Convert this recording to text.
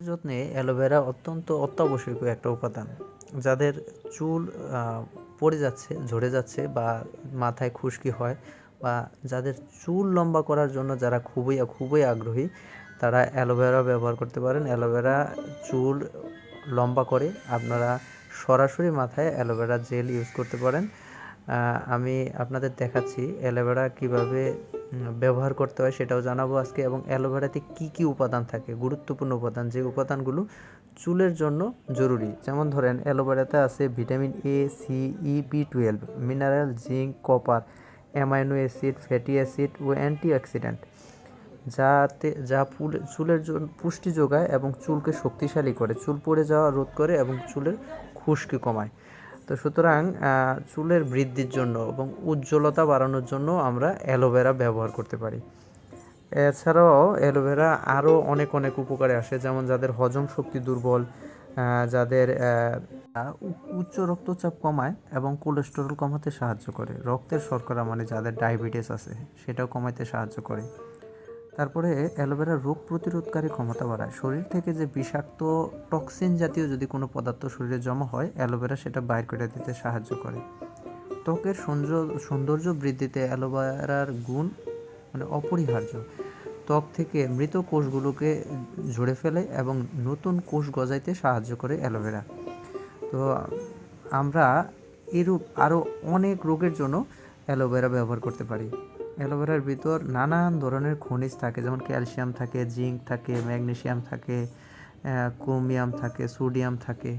যত্নে অ্যালোভেরা অত্যন্ত অত্যাবশ্যকীয় একটা উপাদান। যাদের চুল পড়ে যাচ্ছে, ঝরে যাচ্ছে বা মাথায় খুশকি হয় বা যাদের চুল লম্বা করার জন্য যারা খুবই আগ্রহী, তারা অ্যালোভেরা ব্যবহার করতে পারেন। অ্যালোভেরা চুল লম্বা করে। আপনারা সরাসরি মাথায় অ্যালোভেরা জেল ইউজ করতে পারেন। আমি আপনাদের দেখাচ্ছি অ্যালোভেরা কীভাবে ব্যবহার করতে হয়, সেটাও জানাবো আজকে। এবং অ্যালোভেরাতে কী কী উপাদান থাকে, গুরুত্বপূর্ণ উপাদান, যে উপাদানগুলো চুলের জন্য জরুরি। যেমন ধরেন, অ্যালোভেরাতে আছে ভিটামিন এ, সি, ই, বি12, mineral, zinc, copper, amino acid, fatty acid ও অ্যান্টিঅক্সিডেন্ট, যা চুলের জন্য পুষ্টি যোগায় এবং চুলকে শক্তিশালী করে, চুল পড়ে যাওয়া রোধ করে এবং চুলের খুশকি কমায়। তো সুতরাং চুলের বৃদ্ধির জন্য এবং উজ্জ্বলতা বাড়ানোর জন্য আমরা অ্যালোভেরা ব্যবহার করতে পারি। এছাড়াও অ্যালোভেরা আরও অনেক উপকারে আসে, যেমন যাদের হজম শক্তি দুর্বল, যাদের উচ্চ রক্তচাপ কমায় এবং কোলেস্টেরল কমাতে সাহায্য করে, রক্তের শর্করা মানে যাদের ডায়াবেটিস আছে সেটাও কমাতে সাহায্য করে। তারপরে অ্যালোভেরা রোগ প্রতিরোধকারী ক্ষমতা বাড়ায়। শরীর থেকে যে বিষাক্ত টক্সিন জাতীয় যদি কোনো পদার্থ শরীরে জমা হয়, অ্যালোভেরা সেটা বাইর করে দিতে সাহায্য করে। ত্বকের সৌন্দর্য বৃদ্ধিতে অ্যালোভেরার গুণ অপরিহার্য। ত্বক থেকে মৃত কোষগুলোকে ঝরে ফেলে এবং নতুন কোষ গজাইতে সাহায্য করে অ্যালোভেরা। তো আমরা এরূপ আরও অনেক রোগের জন্য অ্যালোভেরা ব্যবহার করতে পারি। অ্যালোভেরার ভিতর নানান ধরনের খনিজ থাকে, যেমন ক্যালসিয়াম থাকে, জিঙ্ক থাকে, ম্যাগনেসিয়াম থাকে, ক্রোমিয়াম থাকে, সোডিয়াম থাকে।